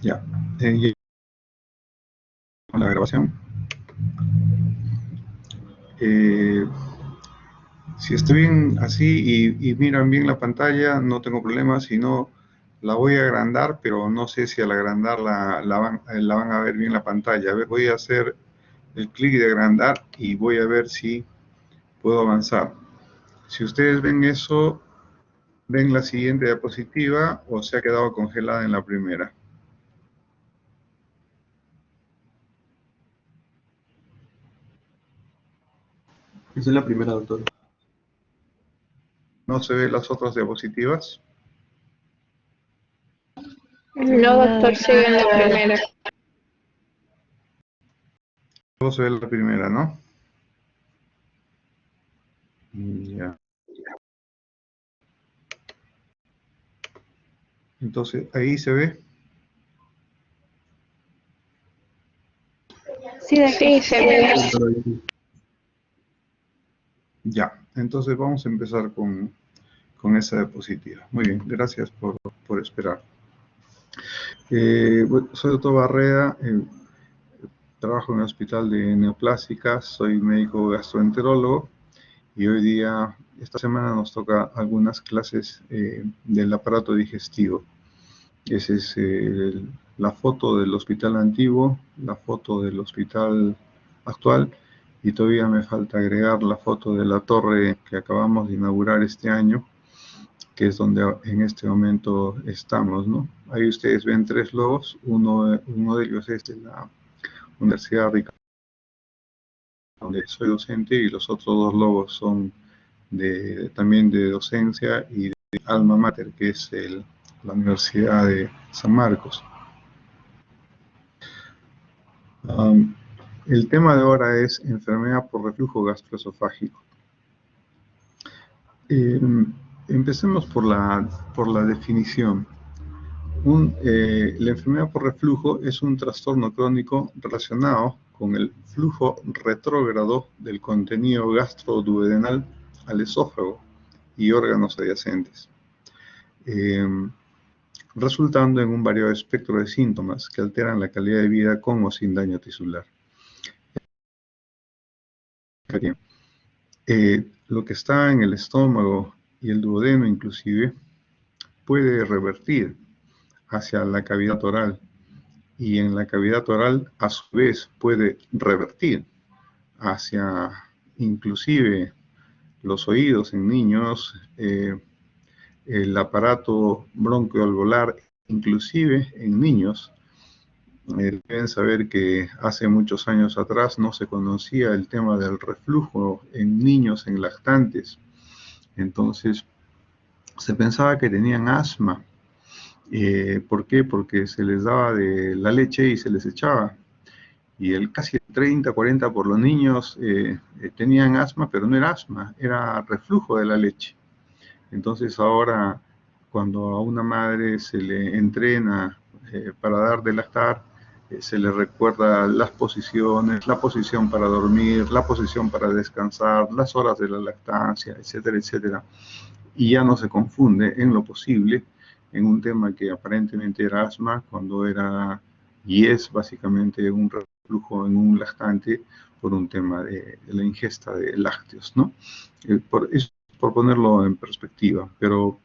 Ya. Con la grabación. Si estoy bien así y miran bien la pantalla, no tengo problema. Si no, la voy a agrandar, pero no sé si al agrandar la van a ver bien la pantalla. A ver, voy a hacer el clic de agrandar y voy a ver si puedo avanzar. Si ustedes ven eso, ven la siguiente diapositiva o se ha quedado congelada en la primera. Esa es la primera, doctor. ¿No se ven las otras diapositivas? No, doctor, sigue en la primera. Solo se ve la primera, ¿no? Ya. Entonces, ahí se ve. Sí, se ve. Ya, entonces vamos a empezar con esa diapositiva. Muy bien, gracias por esperar. Bueno, soy doctor Barreda, trabajo en el Hospital de Neoplásicas, soy médico gastroenterólogo y hoy día, esta semana nos toca algunas clases del aparato digestivo. Esa es la foto del hospital antiguo, la foto del hospital actual y todavía me falta agregar la foto de la torre que acabamos de inaugurar este año, que es donde en este momento estamos, ¿no? Ahí ustedes ven tres logos, uno de ellos es de la Universidad Ricardo, donde soy docente, y los otros dos logos son también de docencia y de Alma Mater, que es la Universidad de San Marcos. El tema de ahora es enfermedad por reflujo gastroesofágico. Empecemos por la definición. La enfermedad por reflujo es un trastorno crónico relacionado con el flujo retrógrado del contenido gastroduodenal al esófago y órganos adyacentes, resultando en un variado espectro de síntomas que alteran la calidad de vida con o sin daño tisular. Lo que está en el estómago y el duodeno inclusive puede revertir hacia la cavidad oral, y en la cavidad oral a su vez puede revertir hacia inclusive los oídos en niños, el aparato broncoalveolar inclusive en niños. Deben saber que hace muchos años atrás no se conocía el tema del reflujo en niños, en lactantes. Entonces, se pensaba que tenían asma. ¿Por qué? Porque se les daba de la leche y se les echaba. Y el casi 30-40 por los niños tenían asma, pero no era asma, era reflujo de la leche. Entonces ahora, cuando a una madre se le entrena para dar de lactar, se le recuerda las posiciones, la posición para dormir, la posición para descansar, las horas de la lactancia, etcétera, etcétera. Y ya no se confunde en lo posible en un tema que aparentemente era asma, cuando era y es básicamente un reflujo en un lactante por un tema de la ingesta de lácteos, ¿no? Por ponerlo en perspectiva, pero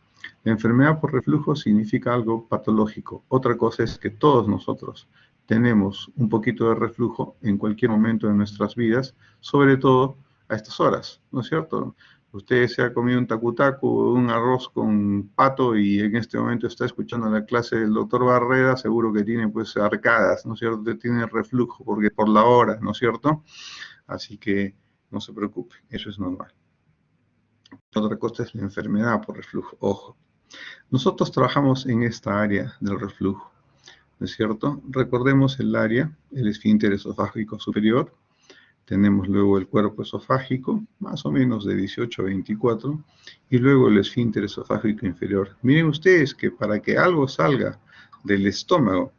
la enfermedad por reflujo significa algo patológico. Otra cosa es que todos nosotros tenemos un poquito de reflujo en cualquier momento de nuestras vidas, sobre todo a estas horas, ¿no es cierto? Usted se ha comido un tacu-tacu, un arroz con pato y en este momento está escuchando la clase del doctor Barrera, seguro que tiene pues arcadas, ¿no es cierto? Usted tiene reflujo porque por la hora, ¿no es cierto? Así que no se preocupe, eso es normal. Otra cosa es la enfermedad por reflujo, ojo. Nosotros trabajamos en esta área del reflujo, ¿no es cierto? Recordemos el área, el esfínter esofágico superior. Tenemos luego el cuerpo esofágico, más o menos de 18 a 24, y luego el esfínter esofágico inferior. Miren ustedes que para que algo salga del estómago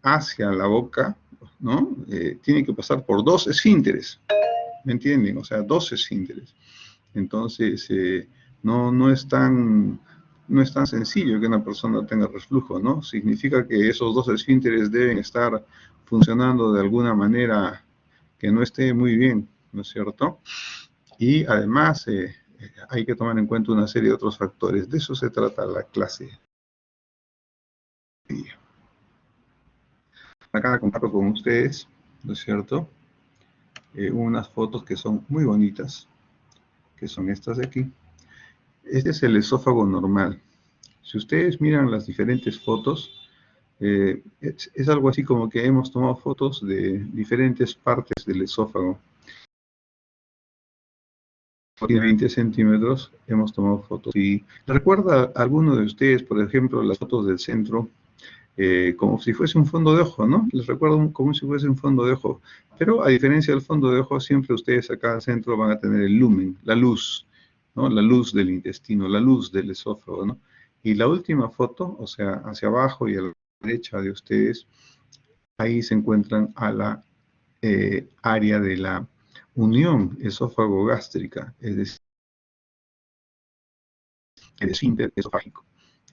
hacia la boca, ¿no? Tiene que pasar por dos esfínteres, ¿me entienden? O sea, dos esfínteres. Entonces, no es tan no es tan sencillo que una persona tenga reflujo, ¿no? Significa que esos dos esfínteres deben estar funcionando de alguna manera que no esté muy bien, ¿no es cierto? Y además hay que tomar en cuenta una serie de otros factores. De eso se trata la clase. Acá comparto con ustedes, ¿no es cierto? Unas fotos que son muy bonitas, que son estas de aquí. Este es el esófago normal. Si ustedes miran las diferentes fotos, es algo así como que hemos tomado fotos de diferentes partes del esófago. Tiene 20 centímetros, hemos tomado fotos. Y recuerda a alguno de ustedes, por ejemplo, las fotos del centro, como si fuese un fondo de ojo, ¿no? Les recuerdo como si fuese un fondo de ojo. Pero a diferencia del fondo de ojo, siempre ustedes acá al centro van a tener el lumen, la luz, ¿no? La luz del intestino, la luz del esófago, ¿no? Y la última foto, o sea, hacia abajo y a la derecha de ustedes, ahí se encuentran a la área de la unión esófago-gástrica, es decir, el esfínter esofágico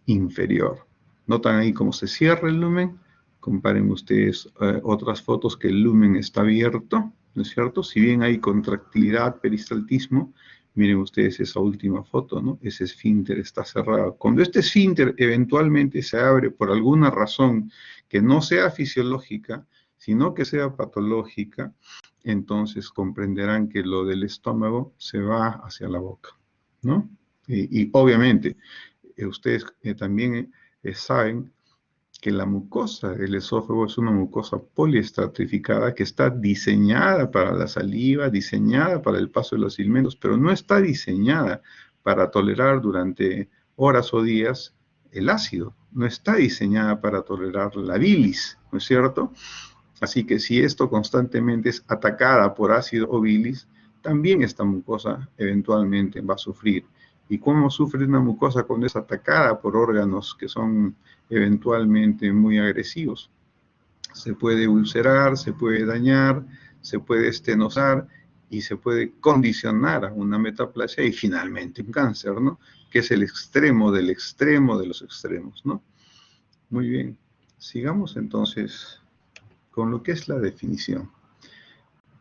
inferior. ¿Notan ahí cómo se cierra el lumen? Comparen ustedes otras fotos que el lumen está abierto, ¿no es cierto? Si bien hay contractilidad, peristaltismo, miren ustedes esa última foto, ¿no? Ese esfínter está cerrado. Cuando este esfínter eventualmente se abre por alguna razón que no sea fisiológica, sino que sea patológica, entonces comprenderán que lo del estómago se va hacia la boca, ¿no? Y obviamente, ustedes también saben que la mucosa del esófago es una mucosa poliestratificada que está diseñada para la saliva, diseñada para el paso de los alimentos, pero no está diseñada para tolerar durante horas o días el ácido, no está diseñada para tolerar la bilis, ¿no es cierto? Así que si esto constantemente es atacada por ácido o bilis, también esta mucosa eventualmente va a sufrir. ¿Y cómo sufre una mucosa cuando es atacada por órganos que son eventualmente muy agresivos? Se puede ulcerar, se puede dañar, se puede estenosar y se puede condicionar a una metaplasia y finalmente un cáncer, ¿no? Que es el extremo del extremo de los extremos, ¿no? Muy bien, sigamos entonces con lo que es la definición.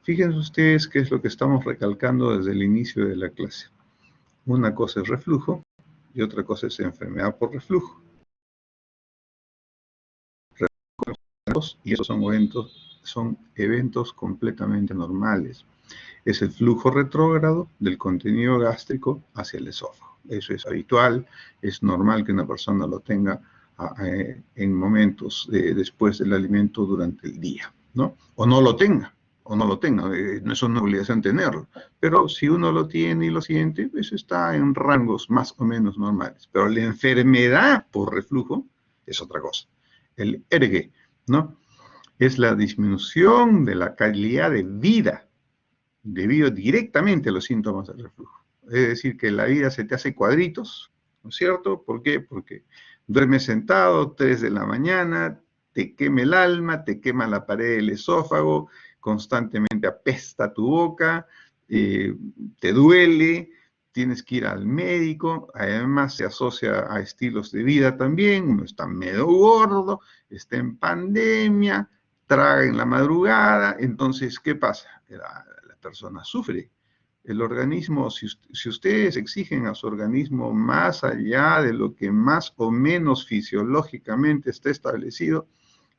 Fíjense ustedes qué es lo que estamos recalcando desde el inicio de la clase. Una cosa es reflujo y otra cosa es enfermedad por reflujo. Y esos son eventos completamente normales. Es el flujo retrógrado del contenido gástrico hacia el esófago. Eso es habitual, es normal que una persona lo tenga en momentos después del alimento durante el día, ¿no? O no lo tenga, no es una obligación tenerlo. Pero si uno lo tiene y lo siente, eso está en rangos más o menos normales. Pero la enfermedad por reflujo es otra cosa. El ERGE, ¿no? Es la disminución de la calidad de vida debido directamente a los síntomas del reflujo. Es decir, que la vida se te hace cuadritos, ¿no es cierto? ¿Por qué? Porque duermes sentado, 3 de la mañana, te quema el alma, te quema la pared del esófago, constantemente apesta tu boca, te duele, tienes que ir al médico, además se asocia a estilos de vida también, uno está medio gordo, está en pandemia, traga en la madrugada, entonces, ¿qué pasa? La persona sufre. El organismo, si ustedes exigen a su organismo más allá de lo que más o menos fisiológicamente está establecido,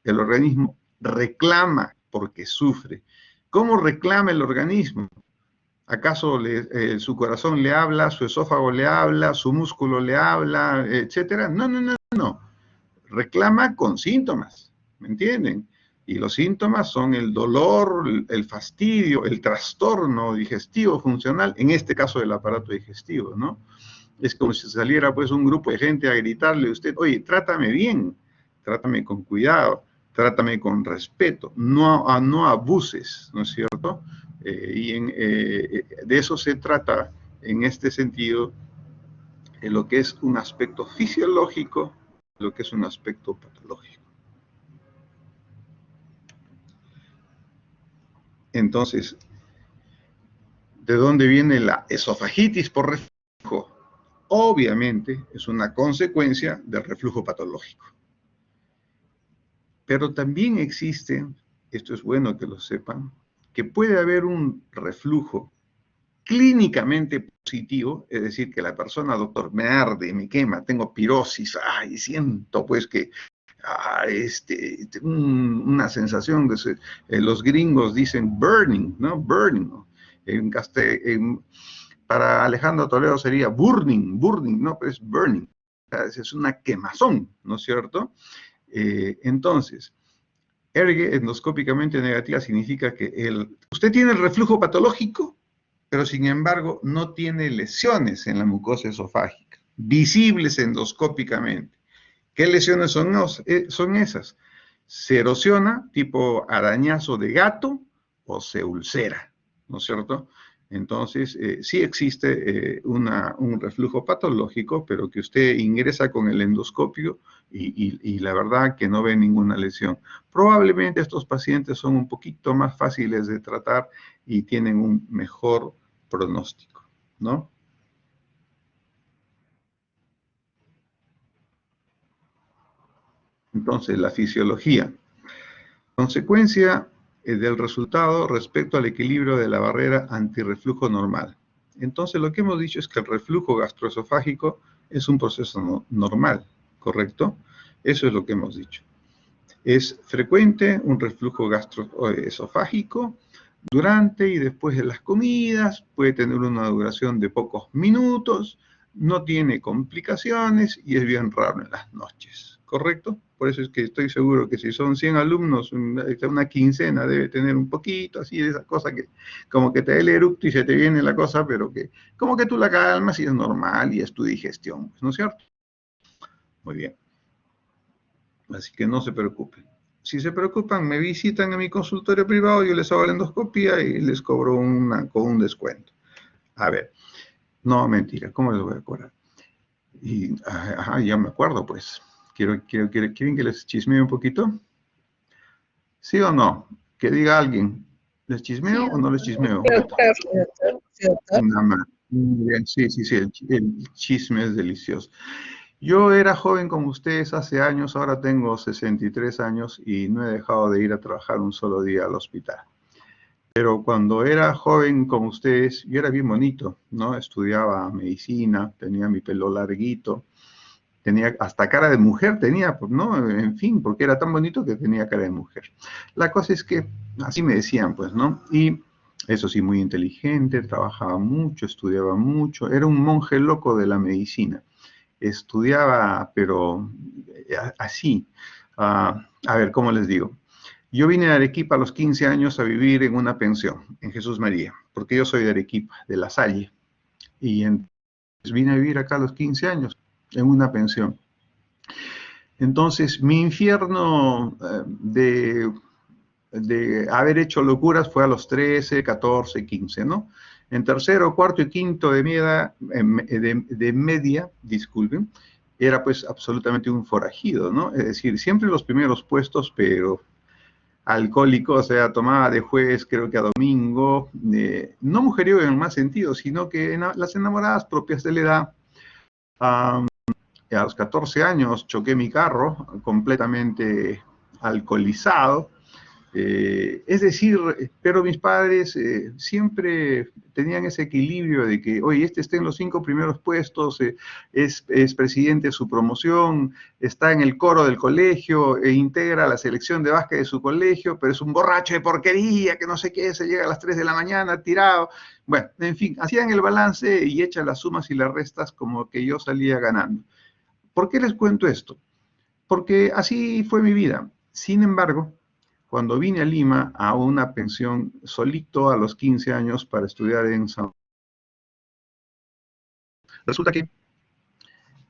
el organismo reclama porque sufre. ¿Cómo reclama el organismo? ¿Acaso su corazón le habla, su esófago le habla, su músculo le habla, etcétera? No, no, no, no. Reclama con síntomas, ¿me entienden? Y los síntomas son el dolor, el fastidio, el trastorno digestivo funcional, en este caso del aparato digestivo, ¿no? Es como si saliera pues un grupo de gente a gritarle a usted, oye, trátame bien, trátame con cuidado, trátame con respeto, no abuses, ¿no es cierto? De eso se trata en este sentido, en lo que es un aspecto fisiológico, lo que es un aspecto patológico. Entonces, ¿de dónde viene la esofagitis por reflujo? obviamente es una consecuencia del reflujo patológico. Pero también existe, esto es bueno que lo sepan, que puede haber un reflujo clínicamente positivo, es decir, que la persona, doctor, me arde, me quema, tengo pirosis, ay, siento pues que una sensación de los gringos dicen burning, ¿no? Burning, ¿no? Para Alejandro Toledo sería burning, ¿no? Pero es burning, es una quemazón, ¿no es cierto? Entonces, ergue endoscópicamente negativa significa que usted tiene el reflujo patológico, pero sin embargo no tiene lesiones en la mucosa esofágica, visibles endoscópicamente. ¿Qué lesiones son esas? Se erosiona tipo arañazo de gato o se ulcera, ¿no es cierto? Entonces, sí existe un reflujo patológico, pero que usted ingresa con el endoscopio y la verdad que no ve ninguna lesión. Probablemente estos pacientes son un poquito más fáciles de tratar y tienen un mejor pronóstico, ¿no? Entonces, la fisiología. Consecuencia del resultado respecto al equilibrio de la barrera antirreflujo normal. Entonces, lo que hemos dicho es que el reflujo gastroesofágico es un proceso normal, ¿correcto? Eso es lo que hemos dicho. Es frecuente un reflujo gastroesofágico durante y después de las comidas, puede tener una duración de pocos minutos, no tiene complicaciones y es bien raro en las noches, ¿correcto? Por eso es que estoy seguro que si son 100 alumnos, una quincena debe tener un poquito así de esa cosa que como que te da el eructo y se te viene la cosa, pero que como que tú la calmas y es normal y es tu digestión, ¿no es cierto? Muy bien. Así que no se preocupen. Si se preocupan, me visitan en mi consultorio privado, yo les hago la endoscopia y les cobro con un descuento. A ver, no, mentira, ¿cómo les voy a cobrar? Y, ya me acuerdo, pues. ¿Quieren que les chismee un poquito? ¿Sí o no? Que diga alguien, ¿les chismeo o no les chismeo? Nada más. Muy bien, sí, el chisme es delicioso. Yo era joven como ustedes hace años, ahora tengo 63 años y no he dejado de ir a trabajar un solo día al hospital. Pero cuando era joven como ustedes, yo era bien bonito, ¿no? Estudiaba medicina, tenía mi pelo larguito, tenía hasta cara de mujer, tenía, pues, ¿no? En fin, porque era tan bonito que tenía cara de mujer. La cosa es que así me decían, pues, ¿no? Y eso sí, muy inteligente, trabajaba mucho, estudiaba mucho, era un monje loco de la medicina. Estudiaba, pero así. A ver, ¿cómo les digo? Yo vine a Arequipa a los 15 años a vivir en una pensión, en Jesús María, porque yo soy de Arequipa, de La Salle. Y entonces vine a vivir acá a los 15 años, en una pensión. Entonces, mi infierno de haber hecho locuras fue a los 13, 14, 15, ¿no? En tercero, cuarto y quinto de media, disculpen, era pues absolutamente un forajido, ¿no? Es decir, siempre los primeros puestos, pero alcohólico, o sea, tomaba de jueves, creo que a domingo, no mujeriego en el más sentido, sino que las enamoradas propias de la edad. A los 14 años choqué mi carro completamente alcoholizado. Es decir, pero mis padres siempre tenían ese equilibrio de que, oye, este está en los 5 primeros puestos, es presidente de su promoción, está en el coro del colegio, integra la selección de básquet de su colegio, pero es un borracho de porquería, que no sé qué, se llega a las 3 de la mañana tirado. Bueno, en fin, hacían el balance y echan las sumas y las restas como que yo salía ganando. ¿Por qué les cuento esto? Porque así fue mi vida. Sin embargo, cuando vine a Lima a una pensión solito a los 15 años para estudiar en San Juan, resulta que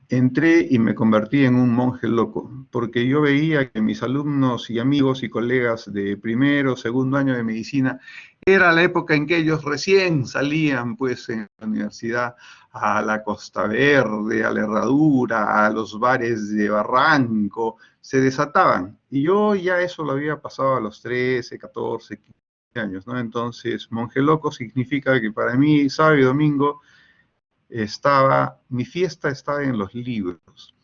entré y me convertí en un monje loco, porque yo veía que mis alumnos y amigos y colegas de primero, segundo año de medicina, era la época en que ellos recién salían pues en la universidad a la Costa Verde, a la Herradura, a los bares de Barranco, se desataban. Y yo ya eso lo había pasado a los 13, 14, 15 años, ¿no? Entonces, monje loco significa que para mí sábado y domingo mi fiesta estaba en los libros,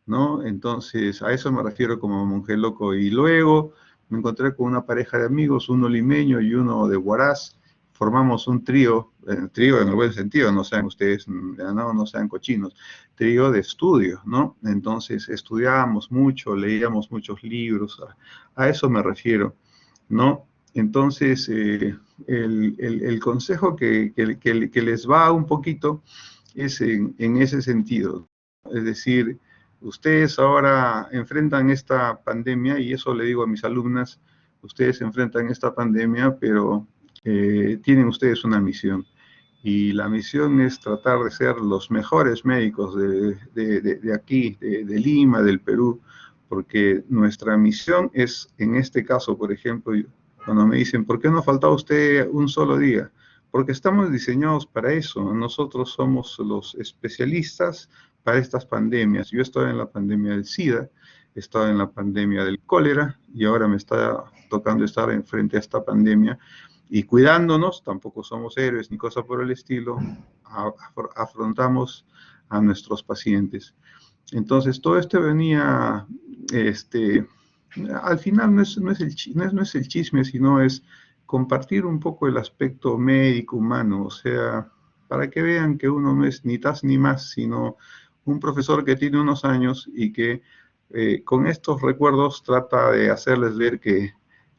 ¿no? Entonces, a eso me refiero como monje loco. Y luego me encontré con una pareja de amigos, uno limeño y uno de Huaraz. Formamos un trío en el buen sentido, no sean ustedes, no sean cochinos, trío de estudio, ¿no? Entonces, estudiábamos mucho, leíamos muchos libros, a eso me refiero, ¿no? Entonces, el consejo que les va un poquito es en ese sentido. Es decir, ustedes ahora enfrentan esta pandemia, y eso le digo a mis alumnas, ustedes enfrentan esta pandemia, pero tienen ustedes una misión. Y la misión es tratar de ser los mejores médicos de aquí, de Lima, del Perú, porque nuestra misión es, en este caso, por ejemplo, cuando me dicen, ¿por qué no ha faltado usted un solo día? Porque estamos diseñados para eso. Nosotros somos los especialistas para estas pandemias. Yo estoy en la pandemia del SIDA, he estado en la pandemia del cólera, y ahora me está tocando estar frente a esta pandemia. Y cuidándonos, tampoco somos héroes ni cosa por el estilo, afrontamos a nuestros pacientes. Entonces, todo esto venía, al final no es el chisme, sino es compartir un poco el aspecto médico humano, o sea, para que vean que uno no es ni más ni más, sino un profesor que tiene unos años y que con estos recuerdos trata de hacerles ver que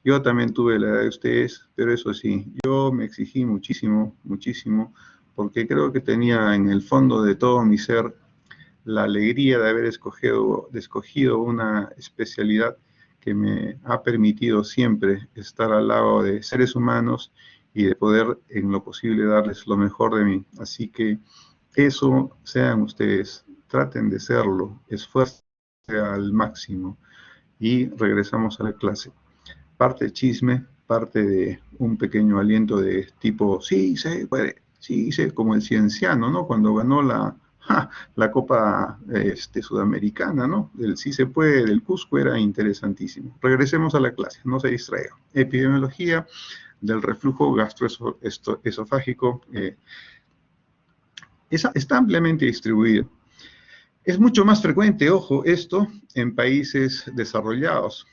yo también tuve la edad de ustedes, pero eso sí, yo me exigí muchísimo, muchísimo, porque creo que tenía en el fondo de todo mi ser la alegría de haber escogido una especialidad que me ha permitido siempre estar al lado de seres humanos y de poder en lo posible darles lo mejor de mí. Así que eso sean ustedes, traten de serlo, esfuercen al máximo, y regresamos a la clase. Parte de chisme, parte de un pequeño aliento de tipo, sí, se puede, sí, como el cienciano, ¿no? Cuando ganó la Copa Sudamericana, ¿no? Del sí se puede, del Cusco, era interesantísimo. Regresemos a la clase, no se distraigan. Epidemiología del reflujo gastroesofágico está ampliamente distribuido. Es mucho más frecuente, ojo, esto en países desarrollados.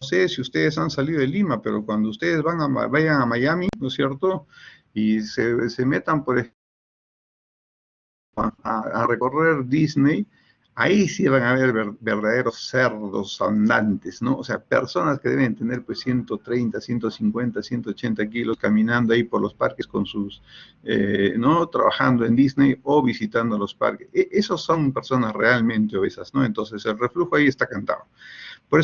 No sé si ustedes han salido de Lima, pero cuando ustedes vayan a Miami, ¿no es cierto? Y se metan, por ejemplo, a recorrer Disney, ahí sí van a ver verdaderos cerdos andantes, ¿no? O sea, personas que deben tener pues 130, 150, 180 kilos caminando ahí por los parques con sus, ¿no? Trabajando en Disney o visitando los parques. Esos son personas realmente obesas, ¿no? Entonces el reflujo ahí está cantado. Por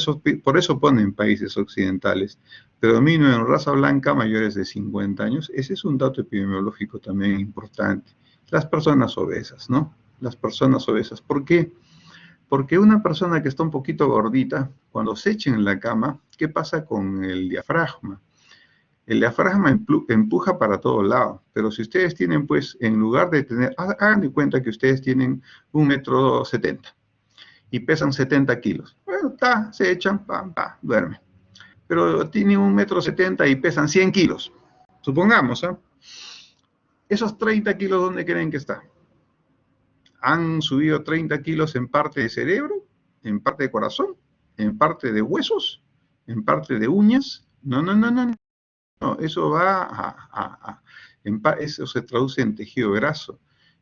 eso ponen países occidentales. Predomino en raza blanca mayores de 50 años. Ese es un dato epidemiológico también importante. Las personas obesas, ¿no? Las personas obesas. ¿Por qué? Porque una persona que está un poquito gordita, cuando se echa en la cama, ¿qué pasa con el diafragma? El diafragma empuja para todo lado, pero si ustedes tienen, pues, en lugar de tener, hagan de cuenta que ustedes tienen 1,70 m y pesan 70 kilos. Bueno, se echan, duermen. Pero tienen 1,70 m y pesan 100 kilos. Supongamos, ¿eh? Esos 30 kilos, ¿dónde creen que están? Han subido 30 kilos en parte de cerebro, en parte de corazón, en parte de huesos, en parte de uñas. No, eso va eso se traduce en tejido graso.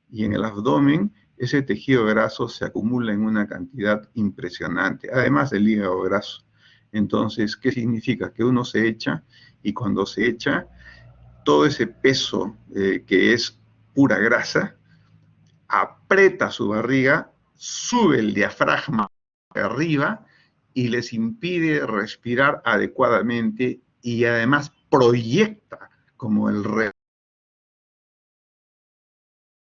Y en el abdomen, ese tejido graso se acumula en una cantidad impresionante, además del hígado graso. Entonces, ¿qué significa? Que uno se echa, y cuando se echa, todo ese peso que es pura grasa, aprieta su barriga, sube el diafragma arriba y les impide respirar adecuadamente, y además proyecta como el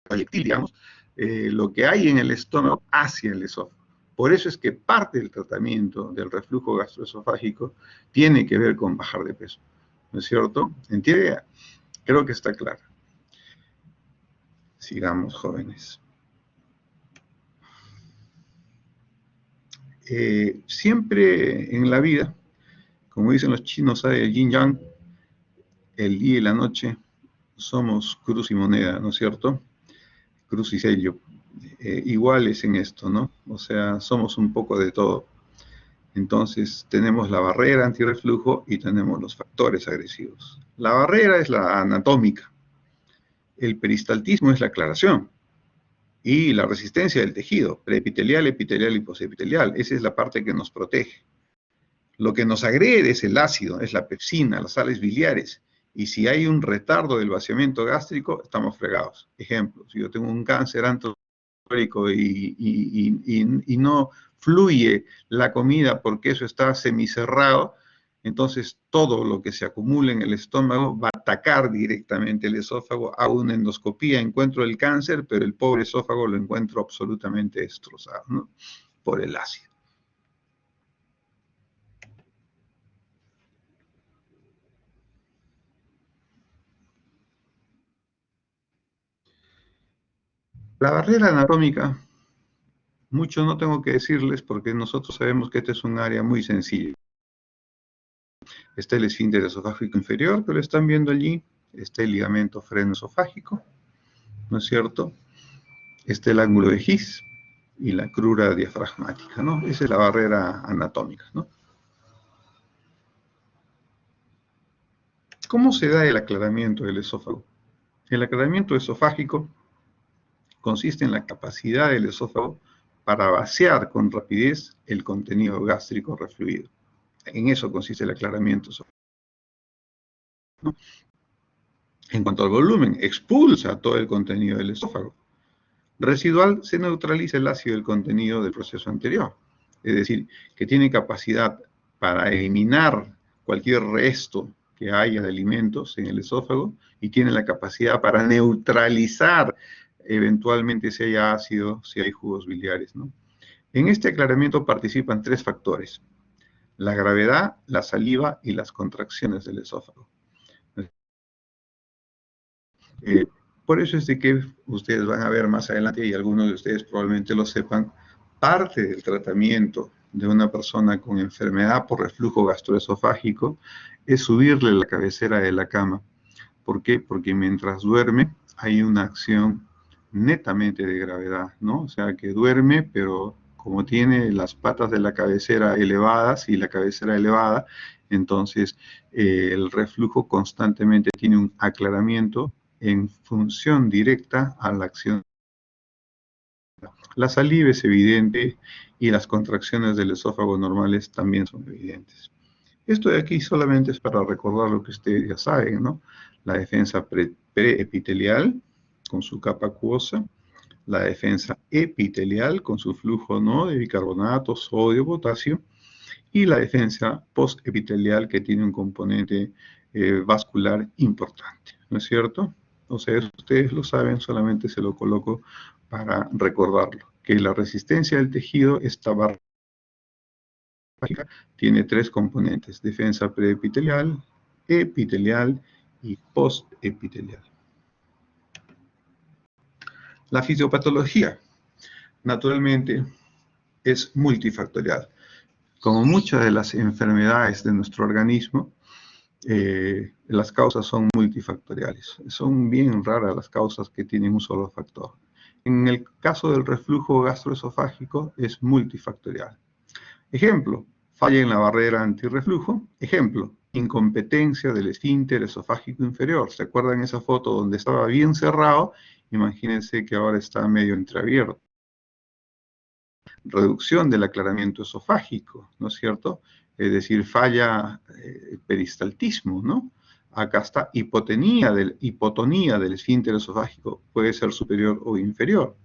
proyectil, digamos, lo que hay en el estómago hacia el esófago. Por eso es que parte del tratamiento del reflujo gastroesofágico tiene que ver con bajar de peso, ¿no es cierto? ¿Entiende? Creo que está claro. Sigamos, jóvenes. Siempre en la vida, como dicen los chinos, hay el yin yang, el día y la noche, somos cruz y moneda, ¿no es cierto? cruz y sello, iguales en esto, ¿no? O sea, somos un poco de todo. Entonces, tenemos la barrera antirreflujo y tenemos los factores agresivos. La barrera es la anatómica, el peristaltismo es la aclaración, y la resistencia del tejido, preepitelial, epitelial y posepitelial. Esa es la parte que nos protege. Lo que nos agrede es el ácido, es la pepsina, las sales biliares. Y si hay un retardo del vaciamiento gástrico, estamos fregados. Ejemplo, si yo tengo un cáncer antrorónico y no fluye la comida porque eso está semicerrado, entonces todo lo que se acumula en el estómago va a atacar directamente el esófago. Hago una endoscopía, encuentro el cáncer, pero el pobre esófago lo encuentro absolutamente destrozado, ¿no? Por el ácido. La barrera anatómica, mucho no tengo que decirles porque nosotros sabemos que este es un área muy sencilla. Está el esfínter esofágico inferior, que lo están viendo allí. Está el ligamento freno-esofágico, ¿no es cierto? Está el ángulo de His y la crura diafragmática, ¿no? Esa es la barrera anatómica, ¿no? ¿Cómo se da el aclaramiento del esófago? El aclaramiento esofágico consiste en la capacidad del esófago para vaciar con rapidez el contenido gástrico refluido. En eso consiste el aclaramiento esofágico, ¿no? En cuanto al volumen, expulsa todo el contenido del esófago. Residual, se neutraliza el ácido del contenido del proceso anterior. Es decir, que tiene capacidad para eliminar cualquier resto que haya de alimentos en el esófago y tiene la capacidad para neutralizar eventualmente si hay ácido, si hay jugos biliares, ¿no? En este aclaramiento participan tres factores: la gravedad, la saliva y las contracciones del esófago. Por eso es de que ustedes van a ver más adelante, y algunos de ustedes probablemente lo sepan, parte del tratamiento de una persona con enfermedad por reflujo gastroesofágico es subirle la cabecera de la cama. ¿Por qué? Porque mientras duerme hay una acción netamente de gravedad, ¿no? O sea, que duerme, pero como tiene las patas de la cabecera elevadas y la cabecera elevada, entonces el reflujo constantemente tiene un aclaramiento en función directa a la acción. La saliva es evidente y las contracciones del esófago normales también son evidentes. Esto de aquí solamente es para recordar lo que ustedes ya saben, ¿no? La defensa preepitelial con su capa acuosa, la defensa epitelial con su flujo, ¿no?, de bicarbonato, sodio, potasio, y la defensa postepitelial que tiene un componente vascular importante, ¿no es cierto? O sea, ustedes lo saben, solamente se lo coloco para recordarlo, que la resistencia del tejido, esta barra, tiene tres componentes: defensa preepitelial, epitelial y postepitelial. La fisiopatología, naturalmente, es multifactorial. Como muchas de las enfermedades de nuestro organismo, las causas son multifactoriales. Son bien raras las causas que tienen un solo factor. En el caso del reflujo gastroesofágico es multifactorial. Ejemplo, falla en la barrera antirreflujo. Ejemplo, incompetencia del esfínter esofágico inferior. ¿Se acuerdan esa foto donde estaba bien cerrado? Imagínense que ahora está medio entreabierto. Reducción del aclaramiento esofágico, ¿no es cierto? Es decir, falla peristaltismo, ¿no? Acá está hipotonía del esfínter esofágico, puede ser superior o inferior.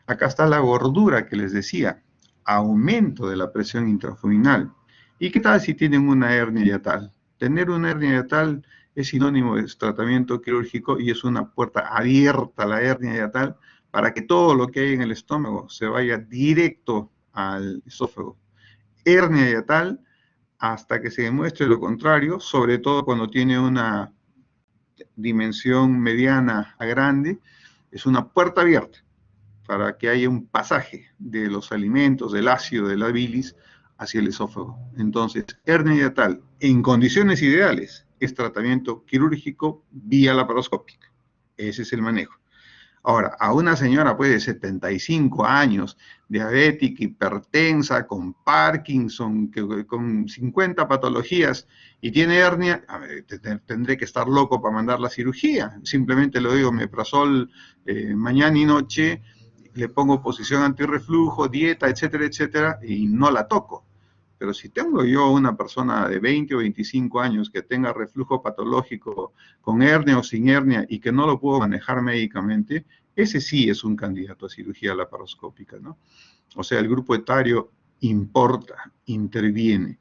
Acá está la gordura que les decía, aumento de la presión intraabdominal. ¿Y qué tal si tienen una hernia hiatal? Tener una hernia hiatal es sinónimo de tratamiento quirúrgico y es una puerta abierta a la hernia hiatal para que todo lo que hay en el estómago se vaya directo al esófago. Hernia hiatal hasta que se demuestre lo contrario, sobre todo cuando tiene una dimensión mediana a grande, es una puerta abierta para que haya un pasaje de los alimentos, del ácido, de la bilis, hacia el esófago. Entonces, hernia hiatal, en condiciones ideales, es tratamiento quirúrgico vía laparoscópica. Ese es el manejo. Ahora, a una señora pues de 75 años, diabética, hipertensa, con Parkinson, con 50 patologías y tiene hernia, a ver, tendré que estar loco para mandar la cirugía. Simplemente le doy omeprazol mañana y noche, le pongo posición antirreflujo, dieta, etcétera, etcétera, y no la toco. Pero si tengo yo una persona de 20 o 25 años que tenga reflujo patológico con hernia o sin hernia y que no lo puedo manejar médicamente, ese sí es un candidato a cirugía laparoscópica, ¿no? O sea, el grupo etario importa, interviene,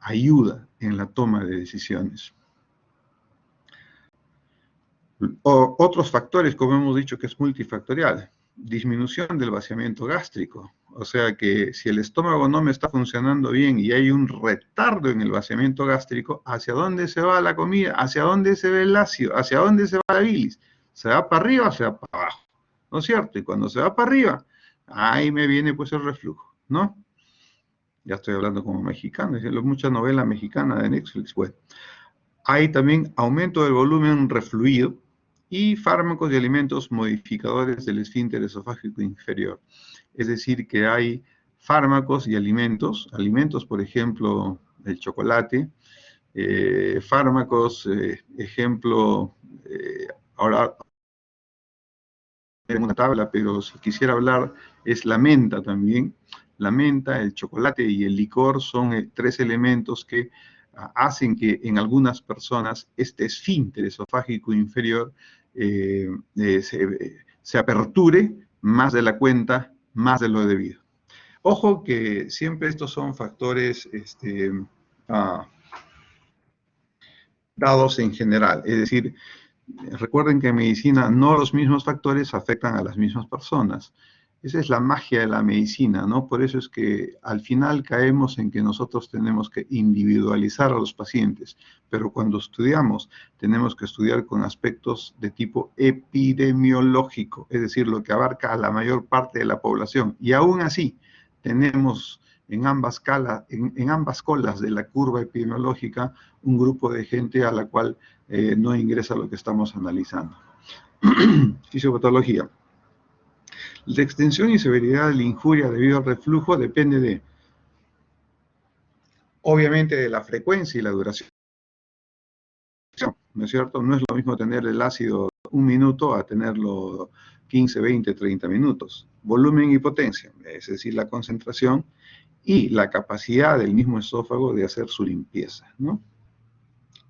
ayuda en la toma de decisiones. Otros factores, como hemos dicho, que es multifactorial. Disminución del vaciamiento gástrico. O sea que si el estómago no me está funcionando bien y hay un retardo en el vaciamiento gástrico, ¿hacia dónde se va la comida? ¿Hacia dónde se va el ácido? ¿Hacia dónde se va la bilis? ¿Se va para arriba o se va para abajo? ¿No es cierto? Y cuando se va para arriba, ahí me viene pues el reflujo, ¿no? Ya estoy hablando como mexicano, hay mucha novela mexicana de Netflix, pues. Hay también aumento del volumen refluido y fármacos y alimentos modificadores del esfínter esofágico inferior. Es decir, que hay fármacos y alimentos por ejemplo, el chocolate, fármacos, ejemplo, ahora en una tabla, pero si quisiera hablar, es la menta también. La menta, el chocolate y el licor son tres elementos que hacen que en algunas personas este esfínter esofágico inferior se aperture más de la cuenta, más de lo debido. Ojo que siempre estos son factores dados en general, es decir, recuerden que en medicina no los mismos factores afectan a las mismas personas. Esa es la magia de la medicina, ¿no? Por eso es que al final caemos en que nosotros tenemos que individualizar a los pacientes, pero cuando estudiamos tenemos que estudiar con aspectos de tipo epidemiológico, es decir, lo que abarca a la mayor parte de la población. Y aún así tenemos en ambas colas de la curva epidemiológica un grupo de gente a la cual no ingresa lo que estamos analizando. Fisiopatología. La extensión y severidad de la injuria debido al reflujo depende obviamente, de la frecuencia y la duración, ¿no es cierto? No es lo mismo tener el ácido 1 minuto a tenerlo 15, 20, 30 minutos. Volumen y potencia, es decir, la concentración y la capacidad del mismo esófago de hacer su limpieza, ¿no?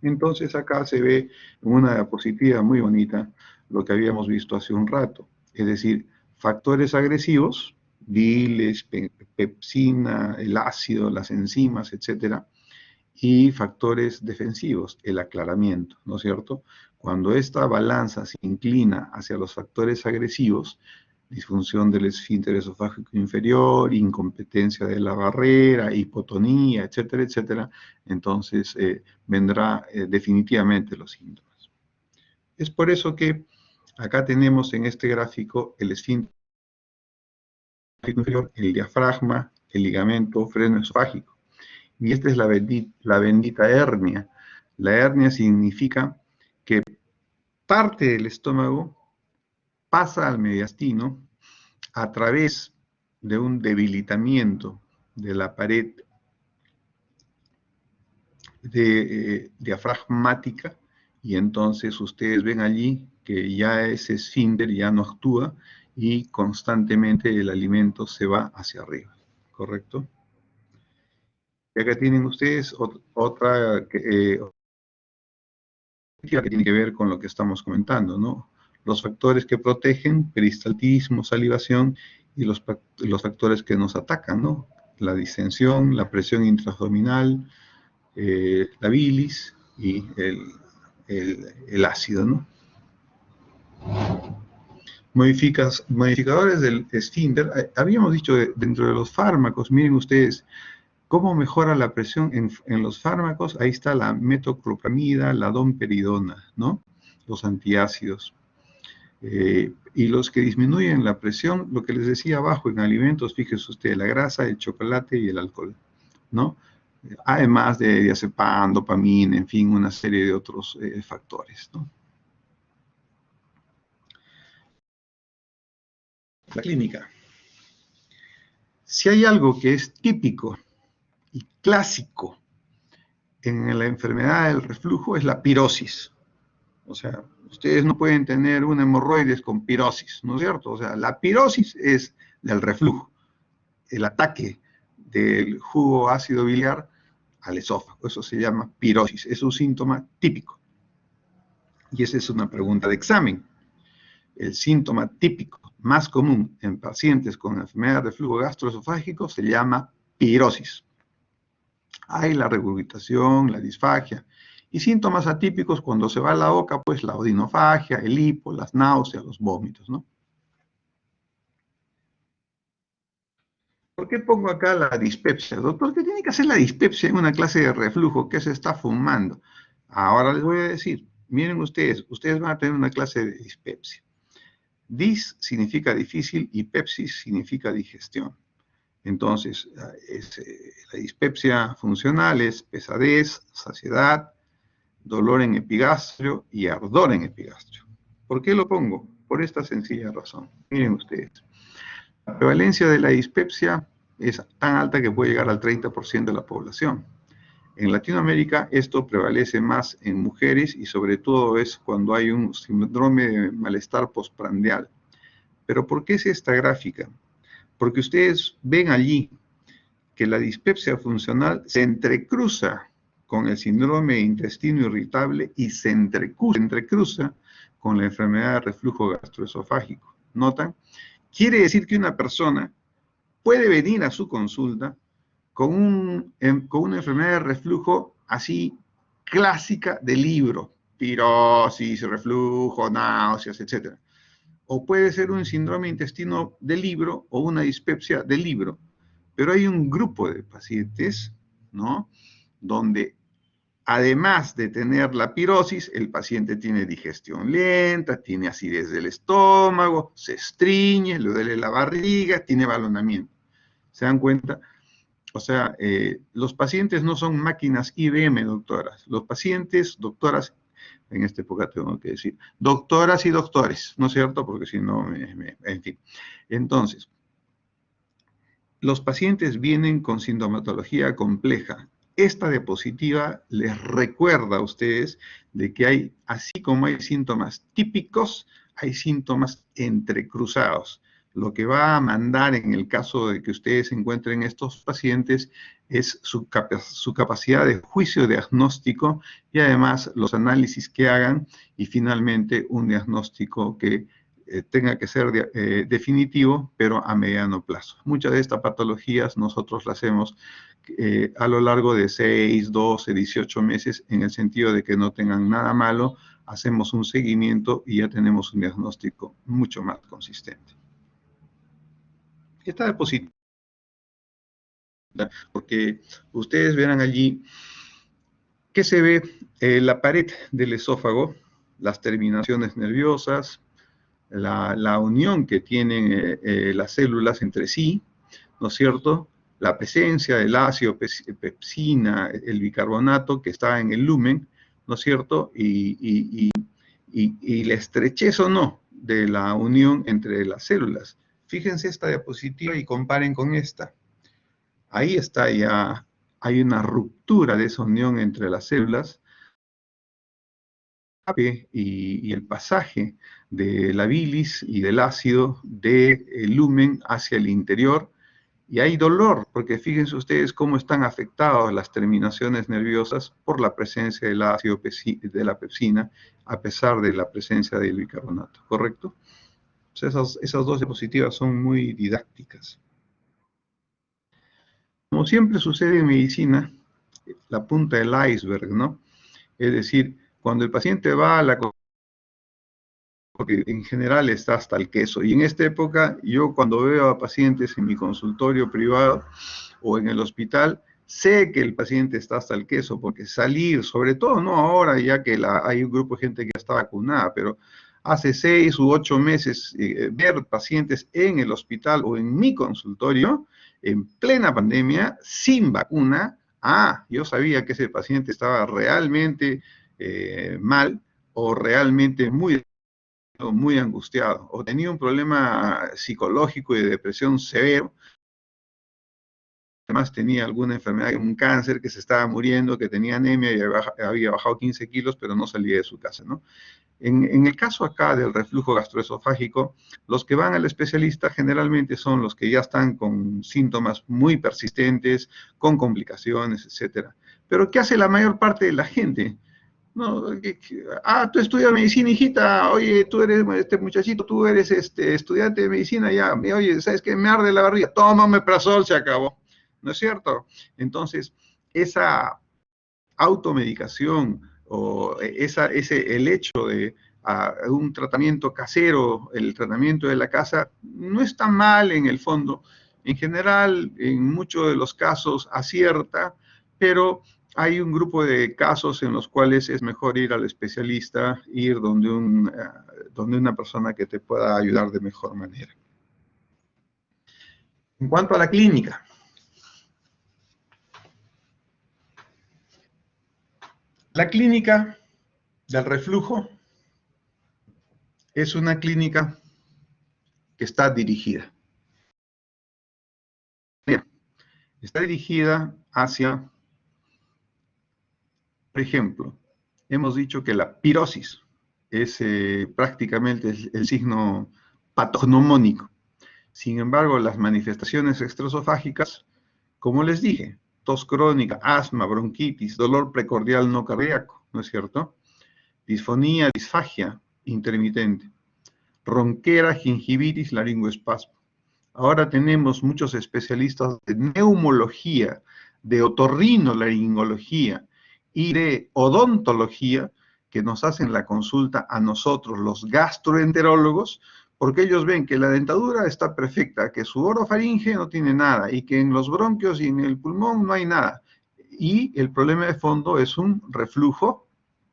Entonces acá se ve en una diapositiva muy bonita lo que habíamos visto hace un rato, es decir, factores agresivos, bilis, pepsina, el ácido, las enzimas, etcétera, y factores defensivos, el aclaramiento, ¿no es cierto? Cuando esta balanza se inclina hacia los factores agresivos, disfunción del esfínter esofágico inferior, incompetencia de la barrera, hipotonía, etcétera, etcétera, entonces vendrá definitivamente los síntomas. Es por eso que acá tenemos en este gráfico el esfínter inferior, el diafragma, el ligamento freno esofágico. Y esta es la bendita hernia. La hernia significa que parte del estómago pasa al mediastino a través de un debilitamiento de la pared diafragmática, y entonces ustedes ven allí que ya ese esfínter ya no actúa y constantemente el alimento se va hacia arriba, ¿correcto? Y acá tienen ustedes otra que tiene que ver con lo que estamos comentando, ¿no? Los factores que protegen, peristaltismo, salivación, y los factores que nos atacan, ¿no? La distensión, la presión intraabdominal, la bilis y el ácido, ¿no? Modificadores del esfínter. Habíamos dicho dentro de los fármacos, miren ustedes, ¿cómo mejora la presión en los fármacos? Ahí está la metoclopramida, la domperidona, ¿no? Los antiácidos. Y los que disminuyen la presión, lo que les decía abajo en alimentos, fíjese usted, la grasa, el chocolate y el alcohol, ¿no? Además de diazepam, dopamina, en fin, una serie de otros factores, ¿no? la clínica. Si hay algo que es típico y clásico en la enfermedad del reflujo es la pirosis. O sea, ustedes no pueden tener un hemorroides con pirosis, ¿no es cierto? O sea, la pirosis es del reflujo, el ataque del jugo ácido biliar al esófago. Eso se llama pirosis, es un síntoma típico. Y esa es una pregunta de examen. El síntoma típico más común en pacientes con enfermedad de reflujo gastroesofágico se llama pirosis. Hay la regurgitación, la disfagia, y síntomas atípicos cuando se va a la boca, pues la odinofagia, el hipo, las náuseas, los vómitos, ¿no? ¿Por qué pongo acá la dispepsia? Doctor, ¿qué tiene que hacer la dispepsia en una clase de reflujo? ¿Qué se está fumando? Ahora les voy a decir, miren ustedes van a tener una clase de dispepsia. Dis significa difícil y pepsis significa digestión. Entonces, la dispepsia funcional es pesadez, saciedad, dolor en epigastrio y ardor en epigastrio. ¿Por qué lo pongo? Por esta sencilla razón. Miren ustedes, la prevalencia de la dispepsia es tan alta que puede llegar al 30% de la población. En Latinoamérica esto prevalece más en mujeres y sobre todo es cuando hay un síndrome de malestar postprandial. ¿Pero por qué es esta gráfica? Porque ustedes ven allí que la dispepsia funcional se entrecruza con el síndrome de intestino irritable y se entrecruza con la enfermedad de reflujo gastroesofágico. ¿Notan? Quiere decir que una persona puede venir a su consulta con una enfermedad de reflujo así clásica de libro, pirosis, reflujo, náuseas, etc. O puede ser un síndrome de intestino de libro o una dispepsia de libro. Pero hay un grupo de pacientes, ¿no?, donde además de tener la pirosis, el paciente tiene digestión lenta, tiene acidez del estómago, se estreñe, le duele la barriga, tiene balonamiento. ¿Se dan cuenta? O sea, los pacientes no son máquinas IBM, doctoras. Los pacientes, doctoras, en esta época tengo que decir, doctoras y doctores, ¿no es cierto? Porque si no, en fin. Entonces, los pacientes vienen con sintomatología compleja. Esta diapositiva les recuerda a ustedes de que hay, así como hay síntomas típicos, hay síntomas entrecruzados. Lo que va a mandar en el caso de que ustedes encuentren estos pacientes es su capacidad de juicio diagnóstico y además los análisis que hagan y finalmente un diagnóstico que tenga que ser definitivo, pero a mediano plazo. Muchas de estas patologías nosotros las hacemos a lo largo de 6, 12, 18 meses, en el sentido de que no tengan nada malo, hacemos un seguimiento y ya tenemos un diagnóstico mucho más consistente. Esta diapositiva, porque ustedes verán allí que se ve la pared del esófago, las terminaciones nerviosas, la unión que tienen las células entre sí, ¿no es cierto? La presencia del ácido pepsina, el bicarbonato que está en el lumen, ¿no es cierto? Y la estrechez o no de la unión entre las células. Fíjense esta diapositiva y comparen con esta. Ahí está ya, hay una ruptura de esa unión entre las células, y el pasaje de la bilis y del ácido del lumen hacia el interior, y hay dolor, porque fíjense ustedes cómo están afectadas las terminaciones nerviosas por la presencia del ácido de la pepsina, a pesar de la presencia del bicarbonato, ¿correcto? O sea, esas dos diapositivas son muy didácticas. Como siempre sucede en medicina, la punta del iceberg, ¿no? Es decir, cuando el paciente va a la, porque en general está hasta el queso. Y en esta época, yo cuando veo a pacientes en mi consultorio privado o en el hospital, sé que el paciente está hasta el queso, porque salir, sobre todo no ahora, ya que hay un grupo de gente que ya está vacunada, pero hace 6 u 8 meses, ver pacientes en el hospital o en mi consultorio, en plena pandemia, sin vacuna, yo sabía que ese paciente estaba realmente mal o realmente muy muy angustiado o tenía un problema psicológico y de depresión severo, además tenía alguna enfermedad, un cáncer, que se estaba muriendo, que tenía anemia y había bajado 15 kilos, pero no salía de su casa, ¿no? En el caso acá del reflujo gastroesofágico, los que van al especialista generalmente son los que ya están con síntomas muy persistentes, con complicaciones, etcétera. Pero ¿qué hace la mayor parte de la gente? No, tú estudias medicina, hijita, oye, tú eres, este muchachito, tú eres estudiante de medicina, ya, oye, ¿sabes qué? Me arde la barriga, toma omeprazol, se acabó, ¿no es cierto? Entonces, esa automedicación o el hecho de un tratamiento casero, el tratamiento de la casa, no está mal en el fondo. En general, en muchos de los casos acierta, pero hay un grupo de casos en los cuales es mejor ir al especialista, ir donde una persona que te pueda ayudar de mejor manera. En cuanto a la clínica, la clínica del reflujo es una clínica que está dirigida. Está dirigida hacia, por ejemplo, hemos dicho que la pirosis es prácticamente el signo patognomónico. Sin embargo, las manifestaciones extraesofágicas, como les dije, tos crónica, asma, bronquitis, dolor precordial no cardíaco, ¿no es cierto? Disfonía, disfagia intermitente, ronquera, gingivitis, laringoespasmo. Ahora tenemos muchos especialistas de neumología, de otorrinolaringología y de odontología que nos hacen la consulta a nosotros, los gastroenterólogos, porque ellos ven que la dentadura está perfecta, que su orofaringe no tiene nada y que en los bronquios y en el pulmón no hay nada. Y el problema de fondo es un reflujo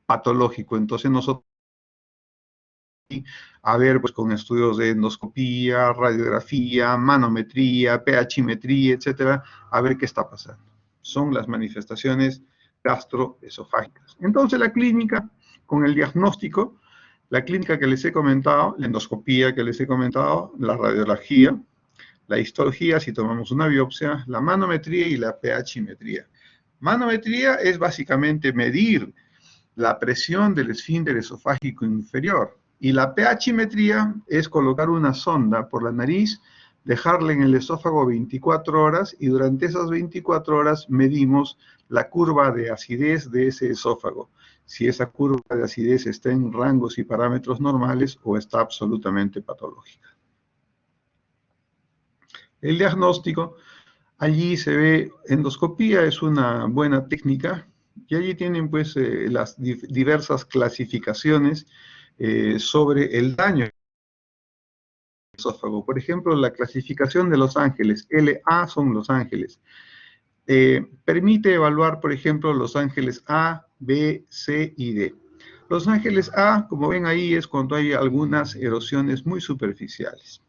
patológico. Entonces nosotros a ver, pues con estudios de endoscopía, radiografía, manometría, pHmetría, etcétera, a ver qué está pasando. Son las manifestaciones gastroesofágicas. Entonces la clínica, con el diagnóstico, la clínica que les he comentado, la endoscopía que les he comentado, la radiología, la histología, si tomamos una biopsia, la manometría y la pHmetría. Manometría es básicamente medir la presión del esfínter esofágico inferior. Y la pHmetría es colocar una sonda por la nariz, dejarla en el esófago 24 horas y durante esas 24 horas medimos la curva de acidez de ese esófago. Si esa curva de acidez está en rangos y parámetros normales o está absolutamente patológica. El diagnóstico, allí se ve, endoscopía es una buena técnica y allí tienen pues las diversas clasificaciones sobre el daño del esófago. Por ejemplo, la clasificación de Los Ángeles, LA son Los Ángeles. Permite evaluar, por ejemplo, Los Ángeles A, B, C y D. Los Ángeles A, como ven ahí, es cuando hay algunas erosiones muy superficiales.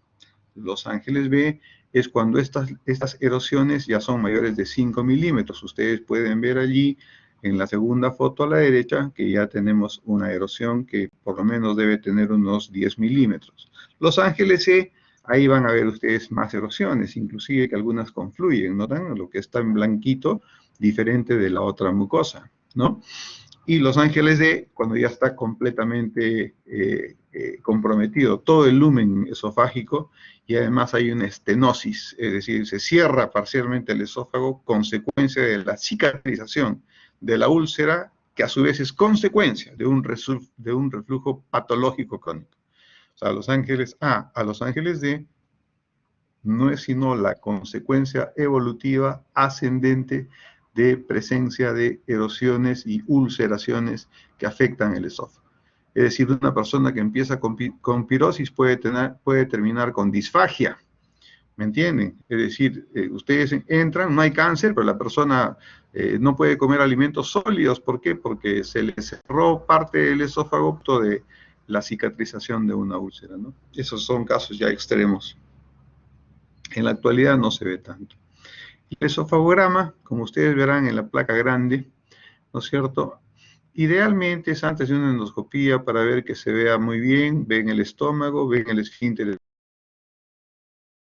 Los Ángeles B es cuando estas erosiones ya son mayores de 5 milímetros. Ustedes pueden ver allí en la segunda foto a la derecha que ya tenemos una erosión que por lo menos debe tener unos 10 milímetros. Los Ángeles C, ahí van a ver ustedes más erosiones, inclusive que algunas confluyen, ¿notan? Lo que está en blanquito, diferente de la otra mucosa, ¿no? Y Los Ángeles D, cuando ya está completamente comprometido todo el lumen esofágico y además hay una estenosis, es decir, se cierra parcialmente el esófago, consecuencia de la cicatrización de la úlcera, que a su vez es consecuencia de un reflujo patológico crónico. O sea, Los Ángeles A a Los Ángeles D no es sino la consecuencia evolutiva ascendente de presencia de erosiones y ulceraciones que afectan el esófago. Es decir, una persona que empieza con pirosis puede terminar con disfagia, ¿me entienden? Es decir, ustedes entran, no hay cáncer, pero la persona no puede comer alimentos sólidos. ¿Por qué? Porque se le cerró parte del esófago de la cicatrización de una úlcera, ¿no? Esos son casos ya extremos. En la actualidad no se ve tanto. Y el esofagograma, como ustedes verán en la placa grande, ¿no es cierto? Idealmente es antes de una endoscopía para ver que se vea muy bien, ven el estómago, ven el esfínter,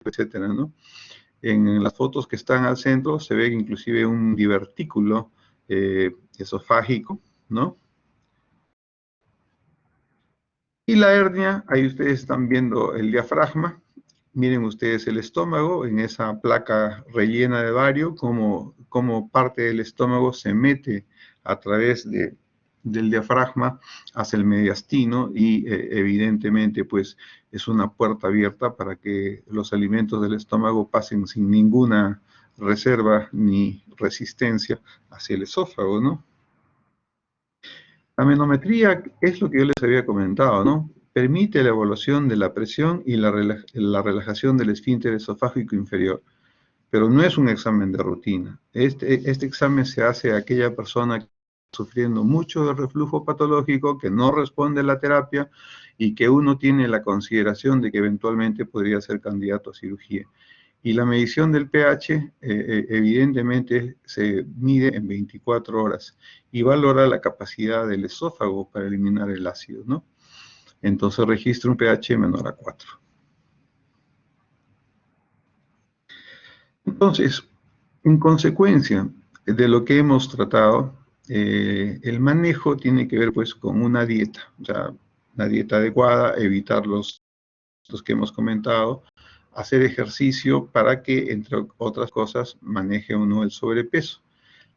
etcétera, ¿no? En las fotos que están al centro se ve inclusive un divertículo esofágico, ¿no? Y la hernia, ahí ustedes están viendo el diafragma. Miren ustedes el estómago, en esa placa rellena de bario, como parte del estómago se mete a través del diafragma hacia el mediastino y evidentemente pues es una puerta abierta para que los alimentos del estómago pasen sin ninguna reserva ni resistencia hacia el esófago, ¿no? La manometría es lo que yo les había comentado, ¿no? Permite la evaluación de la presión y la relajación del esfínter esofágico inferior, pero no es un examen de rutina. Este examen se hace a aquella persona que está sufriendo mucho de reflujo patológico, que no responde a la terapia y que uno tiene la consideración de que eventualmente podría ser candidato a cirugía. Y la medición del pH evidentemente se mide en 24 horas y valora la capacidad del esófago para eliminar el ácido, ¿no? Entonces registra un pH menor a 4. Entonces, en consecuencia de lo que hemos tratado, el manejo tiene que ver pues con una dieta, o sea, una dieta adecuada, evitar los que hemos comentado, hacer ejercicio para que, entre otras cosas, maneje uno el sobrepeso.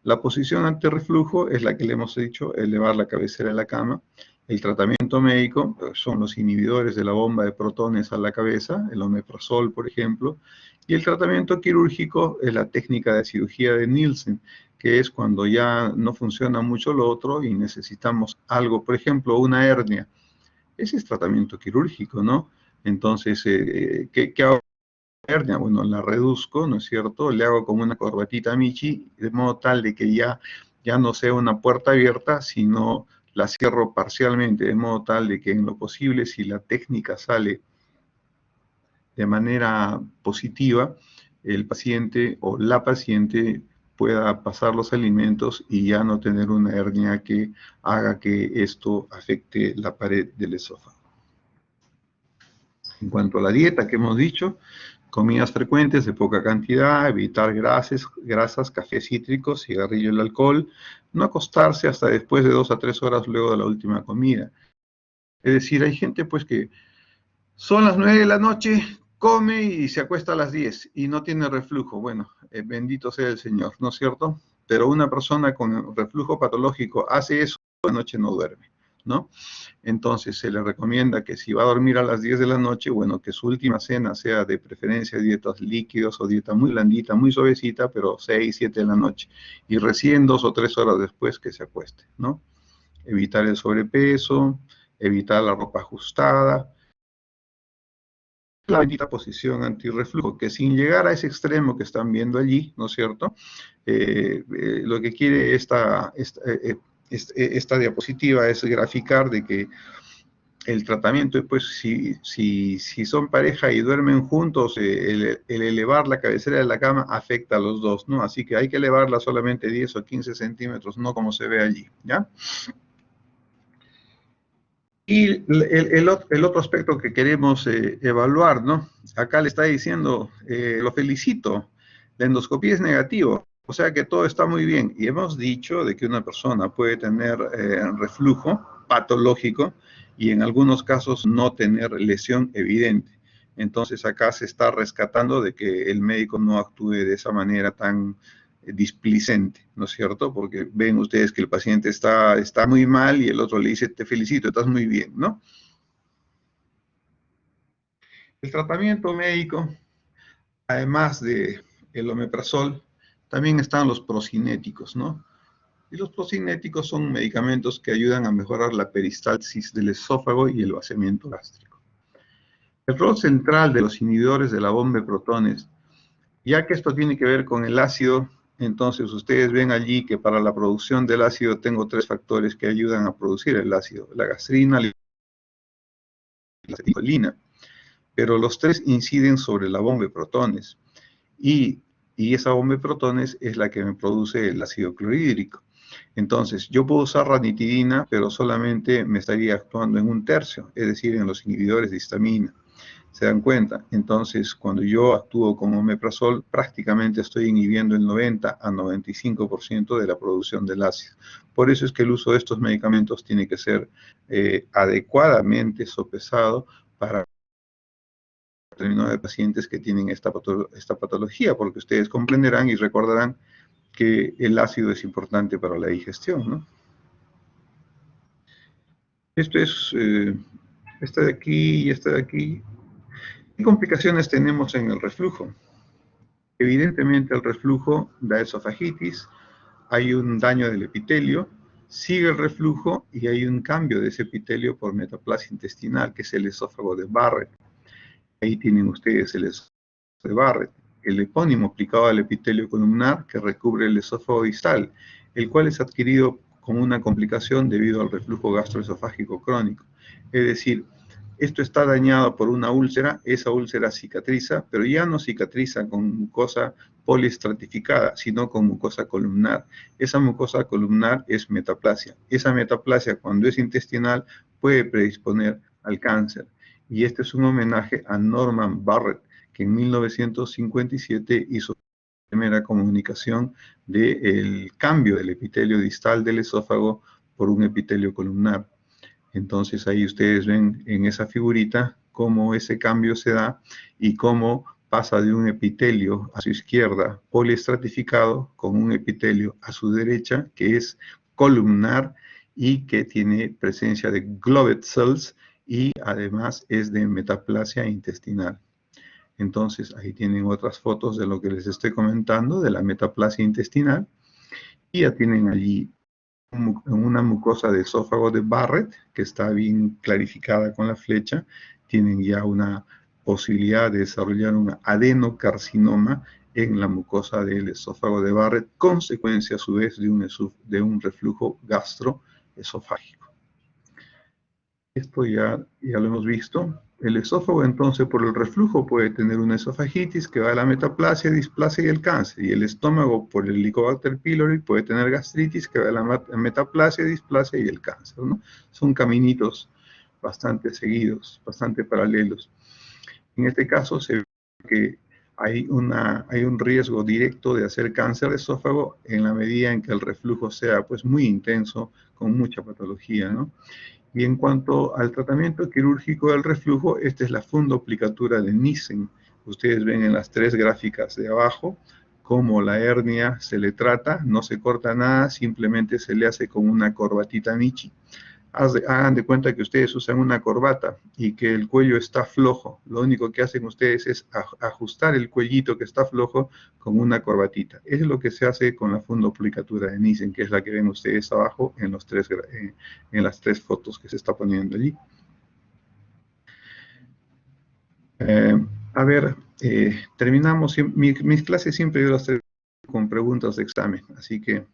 La posición ante reflujo es la que le hemos dicho, elevar la cabecera de la cama. El tratamiento médico son los inhibidores de la bomba de protones a la cabeza, el omeprazol, por ejemplo, y el tratamiento quirúrgico es la técnica de cirugía de Nielsen, que es cuando ya no funciona mucho lo otro y necesitamos algo, por ejemplo, una hernia. Ese es tratamiento quirúrgico, ¿no? Entonces, ¿qué hago? Hernia, bueno, la reduzco, ¿no es cierto? Le hago como una corbatita a Michi, de modo tal de que ya no sea una puerta abierta, sino la cierro parcialmente, de modo tal de que en lo posible, si la técnica sale de manera positiva, el paciente o la paciente pueda pasar los alimentos y ya no tener una hernia que haga que esto afecte la pared del esófago. En cuanto a la dieta que hemos dicho, comidas frecuentes de poca cantidad, evitar grasas, café cítricos, cigarrillo y el alcohol, no acostarse hasta después de 2 a 3 horas luego de la última comida. Es decir, hay gente pues que son las 9 de la noche, come y se acuesta a las 10 y no tiene reflujo. Bueno, bendito sea el Señor, ¿no es cierto? Pero una persona con reflujo patológico hace eso, la noche no duerme, ¿no? Entonces se le recomienda que si va a dormir a las 10 de la noche, bueno, que su última cena sea de preferencia dietas líquidos o dieta muy blandita, muy suavecita, pero 6, 7 de la noche. Y recién 2 o 3 horas después que se acueste, ¿no? Evitar el sobrepeso, evitar la ropa ajustada, la bendita posición antirreflujo, que sin llegar a ese extremo que están viendo allí, ¿no es cierto? Lo que quiere esta diapositiva es graficar de que el tratamiento, pues, si son pareja y duermen juntos, el elevar la cabecera de la cama afecta a los dos, ¿no? Así que hay que elevarla solamente 10 o 15 centímetros, no como se ve allí, ¿ya? Y el otro aspecto que queremos evaluar, ¿no? Acá le está diciendo, lo felicito, la endoscopía es negativo, o sea que todo está muy bien. Y hemos dicho de que una persona puede tener reflujo patológico y en algunos casos no tener lesión evidente. Entonces acá se está rescatando de que el médico no actúe de esa manera tan displicente, ¿no es cierto? Porque ven ustedes que el paciente está muy mal y el otro le dice, te felicito, estás muy bien, ¿no? El tratamiento médico, además de el omeprazol, también están los procinéticos, ¿no? Y los procinéticos son medicamentos que ayudan a mejorar la peristalsis del esófago y el vaciamiento gástrico. El rol central de los inhibidores de la bomba de protones, ya que esto tiene que ver con el ácido, entonces ustedes ven allí que para la producción del ácido tengo 3 factores que ayudan a producir el ácido, la gastrina, la acetilcolina, pero los 3 inciden sobre la bomba de protones y esa bomba de protones es la que me produce el ácido clorhídrico. Entonces, yo puedo usar ranitidina, pero solamente me estaría actuando en un tercio, es decir, en los inhibidores de histamina. ¿Se dan cuenta? Entonces, cuando yo actúo con omeprazol, prácticamente estoy inhibiendo el 90 a 95% de la producción del ácido. Por eso es que el uso de estos medicamentos tiene que ser adecuadamente sopesado para determinados pacientes que tienen esta patología, porque ustedes comprenderán y recordarán que el ácido es importante para la digestión, ¿no? Esto es, esta de aquí y esta de aquí. ¿Qué complicaciones tenemos en el reflujo? Evidentemente el reflujo da esofagitis, hay un daño del epitelio, sigue el reflujo y hay un cambio de ese epitelio por metaplasia intestinal, que es el esófago de Barrett. Ahí tienen ustedes el esófago de Barrett, el epónimo aplicado al epitelio columnar que recubre el esófago distal, el cual es adquirido como una complicación debido al reflujo gastroesofágico crónico. Es decir, esto está dañado por una úlcera, esa úlcera cicatriza, pero ya no cicatriza con mucosa poliestratificada, sino con mucosa columnar. Esa mucosa columnar es metaplasia. Esa metaplasia, cuando es intestinal, puede predisponer al cáncer. Y este es un homenaje a Norman Barrett, que en 1957 hizo la primera comunicación del cambio del epitelio distal del esófago por un epitelio columnar. Entonces ahí ustedes ven en esa figurita cómo ese cambio se da y cómo pasa de un epitelio a su izquierda poliestratificado con un epitelio a su derecha que es columnar y que tiene presencia de Glovet cells y además es de metaplasia intestinal. Entonces ahí tienen otras fotos de lo que les estoy comentando de la metaplasia intestinal y ya tienen allí una mucosa de esófago de Barrett, que está bien clarificada con la flecha, tienen ya una posibilidad de desarrollar un adenocarcinoma en la mucosa del esófago de Barrett, consecuencia a su vez de un reflujo gastroesofágico. Esto ya lo hemos visto. El esófago entonces por el reflujo puede tener una esofagitis que va a la metaplasia, displasia y el cáncer. Y el estómago por el Helicobacter pylori puede tener gastritis que va a la metaplasia, displasia y el cáncer, ¿no? Son caminitos bastante seguidos, bastante paralelos. En este caso se ve que hay un riesgo directo de hacer cáncer de esófago en la medida en que el reflujo sea pues muy intenso, con mucha patología, ¿no? Y en cuanto al tratamiento quirúrgico del reflujo, esta es la fundoplicatura de Nissen. Ustedes ven en las tres gráficas de abajo cómo la hernia se le trata, no se corta nada, simplemente se le hace con una corbatita Michi. Hagan de cuenta que ustedes usan una corbata y que el cuello está flojo. Lo único que hacen ustedes es ajustar el cuellito que está flojo con una corbatita. Eso es lo que se hace con la fundoplicatura de Nissen, que es la que ven ustedes abajo en las tres fotos que se está poniendo allí. Terminamos. Mis clases siempre yo las traigo con preguntas de examen, así que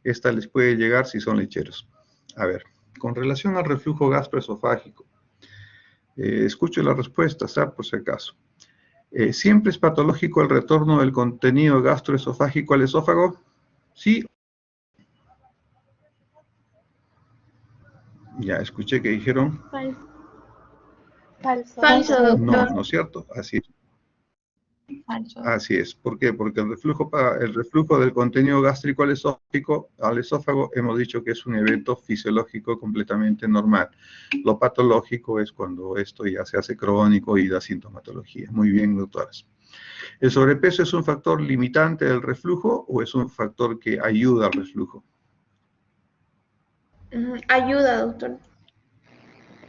esta les puede llegar si son lecheros. A ver. Con relación al reflujo gastroesofágico, escucho las respuestas, por si acaso. ¿Siempre es patológico el retorno del contenido gastroesofágico al esófago? Sí. Ya escuché que dijeron. Falso. Falso, doctor. No, no es cierto, así es. Falso. Así es. ¿Por qué? Porque el reflujo del contenido gástrico al esófago hemos dicho que es un evento fisiológico completamente normal. Lo patológico es cuando esto ya se hace crónico y da sintomatología. Muy bien, doctoras. ¿El sobrepeso es un factor limitante del reflujo o es un factor que ayuda al reflujo? Ayuda, doctor.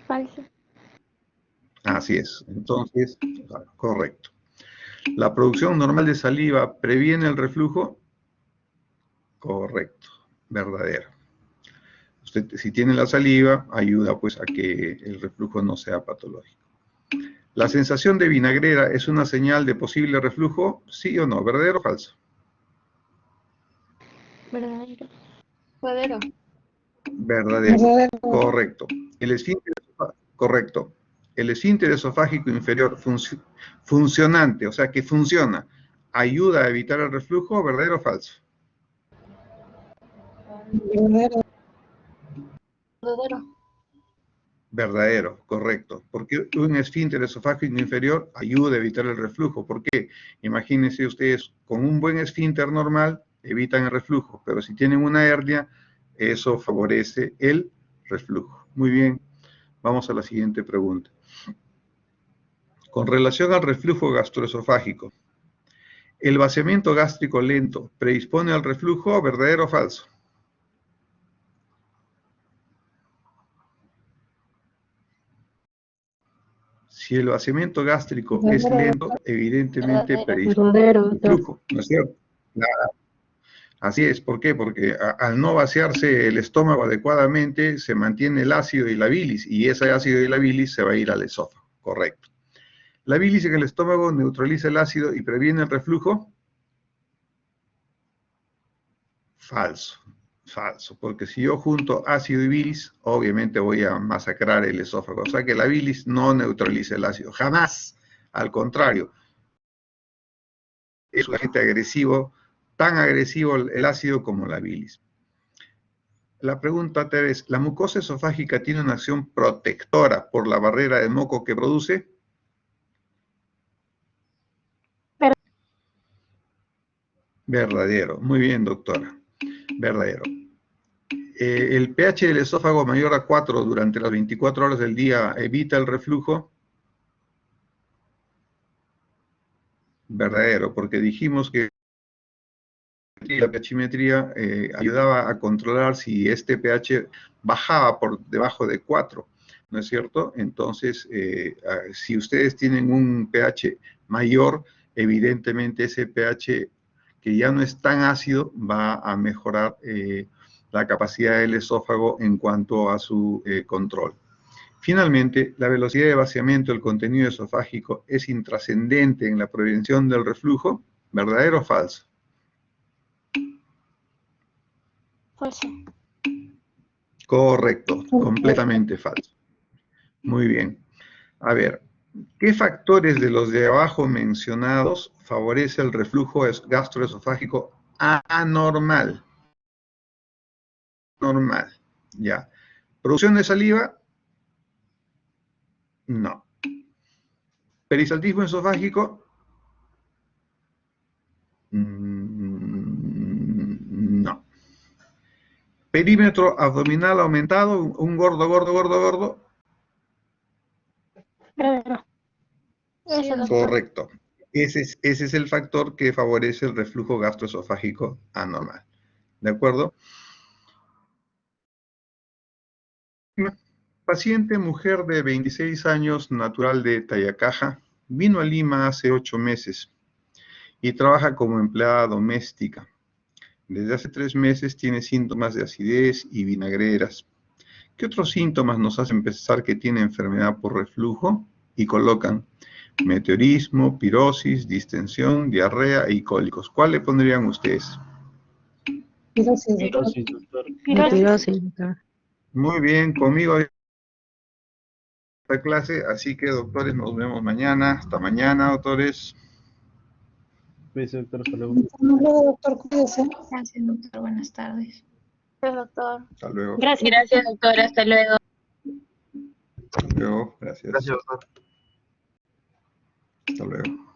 Falso. Así es. Entonces, correcto. ¿La producción normal de saliva previene el reflujo? Correcto, verdadero. Usted, si tiene la saliva, ayuda pues a que el reflujo no sea patológico. ¿La sensación de vinagrera es una señal de posible reflujo? ¿Sí o no? ¿Verdadero o falso? Verdadero. Verdadero. Verdadero. Correcto. Correcto. El esfínter esofágico inferior funcionante, o sea que funciona, ¿ayuda a evitar el reflujo? ¿Verdadero o falso? Verdadero. Verdadero, correcto. Porque un esfínter esofágico inferior ayuda a evitar el reflujo. ¿Por qué? Imagínense ustedes, con un buen esfínter normal evitan el reflujo, pero si tienen una hernia, eso favorece el reflujo. Muy bien, vamos a la siguiente pregunta. Con relación al reflujo gastroesofágico, ¿el vaciamiento gástrico lento predispone al reflujo, verdadero o falso? Si el vaciamiento gástrico es lento, evidentemente predispone al reflujo, ¿no es cierto? Así es, ¿por qué? Porque al no vaciarse el estómago adecuadamente, se mantiene el ácido y la bilis, y ese ácido y la bilis se va a ir al esófago, correcto. ¿La bilis en el estómago neutraliza el ácido y previene el reflujo? Falso, falso, porque si yo junto ácido y bilis, obviamente voy a masacrar el esófago, o sea que la bilis no neutraliza el ácido, jamás, al contrario, es un agente agresivo, tan agresivo el ácido como la bilis. La pregunta es, ¿la mucosa esofágica tiene una acción protectora por la barrera de moco que produce? Verdadero. Muy bien, doctora. Verdadero. ¿El pH del esófago mayor a 4 durante las 24 horas del día evita el reflujo? Verdadero, porque dijimos que la pHimetría ayudaba a controlar si este pH bajaba por debajo de 4, ¿no es cierto? Entonces, si ustedes tienen un pH mayor, evidentemente ese pH que ya no es tan ácido va a mejorar la capacidad del esófago en cuanto a su control. Finalmente, la velocidad de vaciamiento del contenido esofágico es intrascendente en la prevención del reflujo, ¿verdadero o falso? Falso. Correcto, completamente falso. Muy bien. A ver, ¿qué factores de los de abajo mencionados favorece el reflujo gastroesofágico anormal? Normal, ya. ¿Producción de saliva? No. ¿Peristaltismo esofágico? No. ¿Perímetro abdominal aumentado? ¿Un gordo, gordo, gordo, gordo? Verdadero. Sí, doctor. Correcto. Ese es el factor que favorece el reflujo gastroesofágico anormal. ¿De acuerdo? Paciente mujer de 26 años, natural de Tayacaja, vino a Lima hace 8 meses y trabaja como empleada doméstica. Desde hace 3 meses tiene síntomas de acidez y vinagreras. ¿Qué otros síntomas nos hacen pensar que tiene enfermedad por reflujo? Y colocan meteorismo, pirosis, distensión, diarrea y cólicos. ¿Cuál le pondrían ustedes? Pirosis, Pirosis, doctor. Pirosis, doctor. Muy bien, conmigo esta clase, así que doctores, nos vemos mañana. Hasta mañana, doctores. Cuídese, doctor. Hasta luego. Luego, doctor, cuídese. Gracias, doctor. Buenas tardes. Gracias, doctor. Hasta luego. Gracias. Gracias, doctora. Hasta luego. Hasta luego. Gracias. Gracias, doctor. Hasta luego.